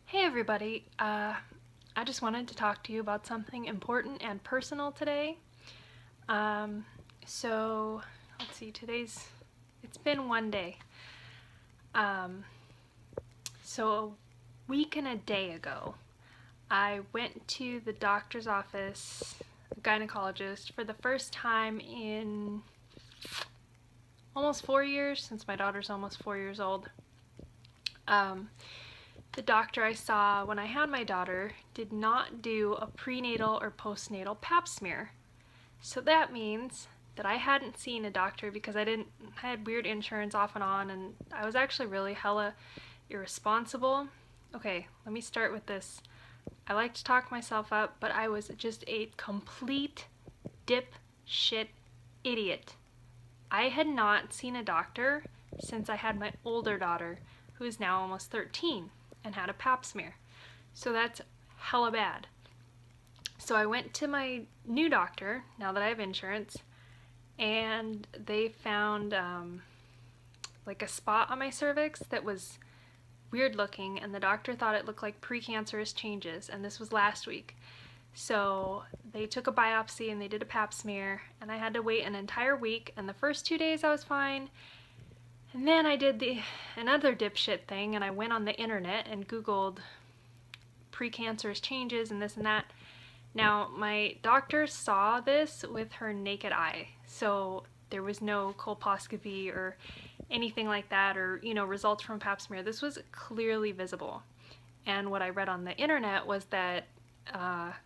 Hey everybody, I just wanted to talk to you about something important and personal today. Um, so, let's see, it's been one day. Um, so a week and a day ago, I went to the doctor's office, the gynecologist, for the first time in almost 4 years, since my daughter's almost 4 years old. The doctor I saw when I had my daughter did not do a prenatal or postnatal pap smear. So that means that I hadn't seen a doctor because I had weird insurance off and on, and I was actually really hella irresponsible. Okay, let me start with this. I like to talk myself up, but I was just a complete dipshit idiot. I had not seen a doctor since I had my older daughter, who is now almost 13, and had a pap smear. So that's hella bad. So I went to my new doctor, now that I have insurance, and they found like a spot on my cervix that was weird looking, and the doctor thought it looked like precancerous changes, and this was last week. So they took a biopsy and they did a pap smear, and I had to wait an entire week, and the first 2 days I was fine. And then I did another dipshit thing, and I went on the internet and Googled precancerous changes and this and that. Now, my doctor saw this with her naked eye, so there was no colposcopy or anything like that, or, results from pap smear. This was clearly visible. And what I read on the internet was that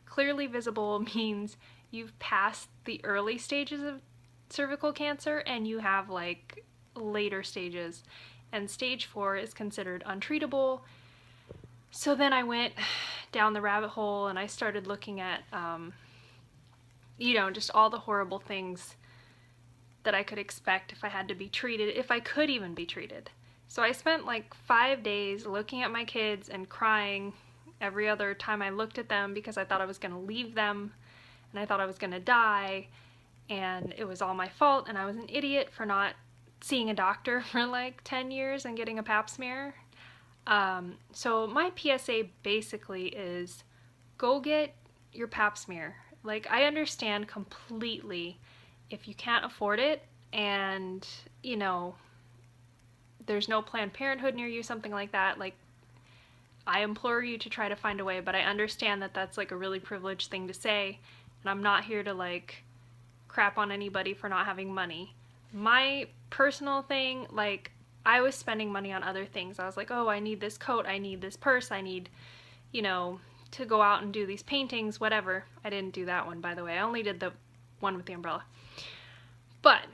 clearly visible means you've passed the early stages of cervical cancer and you have like later stages, and stage 4 is considered untreatable. So then I went down the rabbit hole and I started looking at just all the horrible things that I could expect if I had to be treated, if I could even be treated. So I spent like 5 days looking at my kids and crying every other time I looked at them because I thought I was going to leave them and I thought I was going to die, and it was all my fault, and I was an idiot for not seeing a doctor for like 10 years and getting a pap smear. So my PSA basically is go get your pap smear. Like, I understand completely if you can't afford it and, there's no Planned Parenthood near you, something like that. Like, I implore you to try to find a way, but I understand that that's like a really privileged thing to say, and I'm not here to like crap on anybody for not having money. My personal thing, like, I was spending money on other things. I was like, oh, I need this coat, I need this purse, I need, to go out and do these paintings, whatever. I didn't do that one, by the way. I only did the one with the umbrella. But,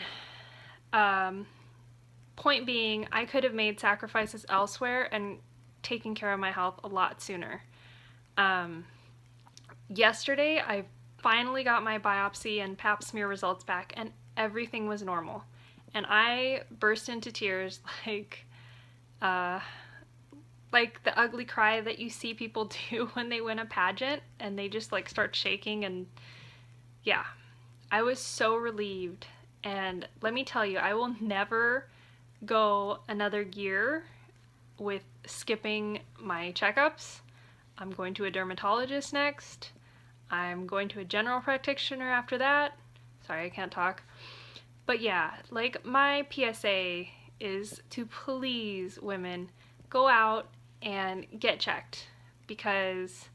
point being, I could have made sacrifices elsewhere and taken care of my health a lot sooner. Yesterday, I finally got my biopsy and pap smear results back, and everything was normal. And I burst into tears like the ugly cry that you see people do when they win a pageant and they just like start shaking, and yeah, I was so relieved. And let me tell you, I will never go another year with skipping my checkups. I'm going to a dermatologist next. I'm going to a general practitioner after that. Sorry, I can't talk. But yeah, like, my PSA is to please women, go out and get checked, because,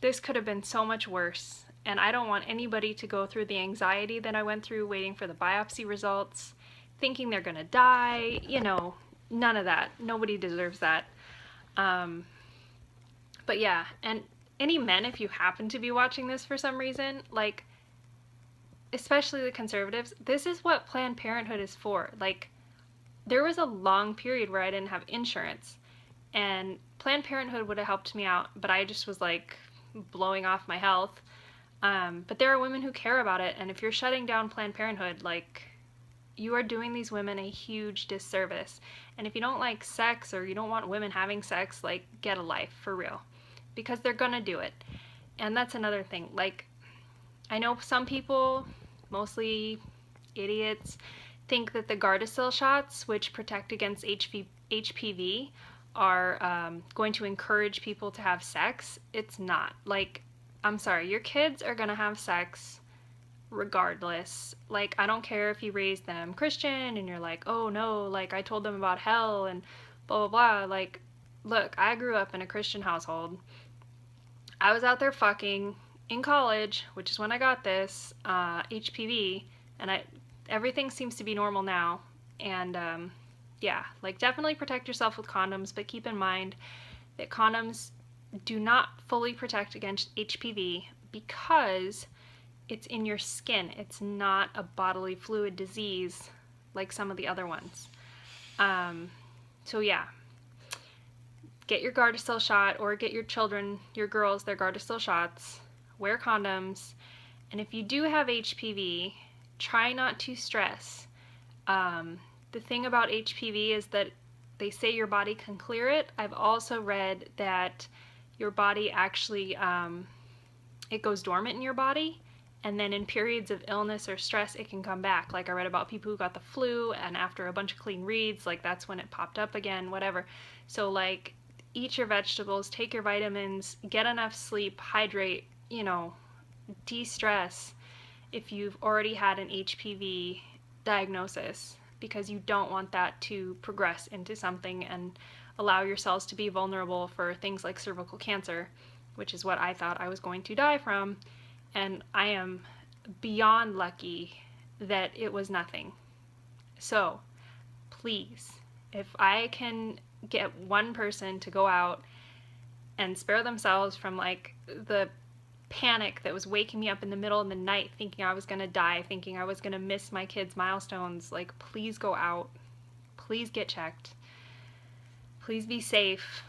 this could have been so much worse, and I don't want anybody to go through the anxiety that I went through waiting for the biopsy results, thinking they're gonna die, none of that. Nobody deserves that. But yeah, and any men, if you happen to be watching this for some reason, like, especially the conservatives, this is what Planned Parenthood is for. Like, there was a long period where I didn't have insurance, and Planned Parenthood would have helped me out, but I just was like blowing off my health. But there are women who care about it, and if you're shutting down Planned Parenthood, like, you are doing these women a huge disservice. And if you don't like sex, or you don't want women having sex, like, get a life, for real. Because they're gonna do it. And that's another thing. Like, I know some people, mostly idiots, think that the Gardasil shots, which protect against HPV, are going to encourage people to have sex. It's not. Like, I'm sorry, your kids are gonna have sex regardless. Like, I don't care if you raised them Christian and you're like, oh no, like I told them about hell and blah blah blah. Like, look, I grew up in a Christian household. I was out there fucking in college, which is when I got this HPV, and everything seems to be normal now. And yeah, like definitely protect yourself with condoms, but keep in mind that condoms do not fully protect against HPV because it's in your skin. It's not a bodily fluid disease like some of the other ones. So yeah, get your Gardasil shot, or get your children, your girls, their Gardasil shots. Wear condoms. And if you do have HPV, try not to stress. The thing about HPV is that they say your body can clear it. I've also read that your body actually, it goes dormant in your body, and then in periods of illness or stress, it can come back. Like I read about people who got the flu, and after a bunch of clean reads, like that's when it popped up again, whatever. So like, eat your vegetables, take your vitamins, get enough sleep, hydrate, you know, de-stress if you've already had an HPV diagnosis, because you don't want that to progress into something and allow your cells to be vulnerable for things like cervical cancer, which is what I thought I was going to die from. And I am beyond lucky that it was nothing. So please, if I can get one person to go out and spare themselves from like the panic that was waking me up in the middle of the night thinking I was gonna die, thinking I was gonna miss my kids' milestones, like please go out, please get checked, please be safe.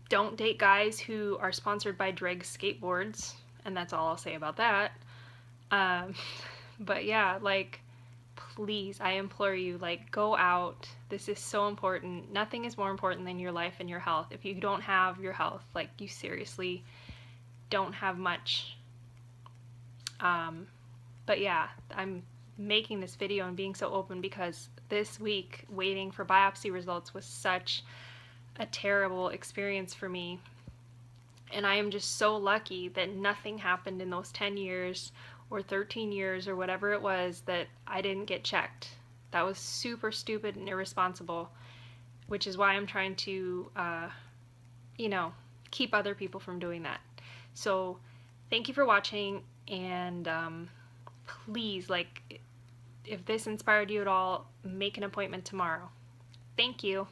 Don't date guys who are sponsored by Dreg skateboards, and that's all I'll say about that. But yeah, like, please, I implore you, like, go out. This is so important. Nothing is more important than your life and your health. If you don't have your health, like, you seriously don't have much. But yeah, I'm making this video and being so open because this week waiting for biopsy results was such a terrible experience for me, and I am just so lucky that nothing happened in those 10 years or 13 years or whatever it was that I didn't get checked. That was super stupid and irresponsible, which is why I'm trying to you know, keep other people from doing that. So thank you for watching, and please, like, if this inspired you at all, make an appointment tomorrow. Thank you.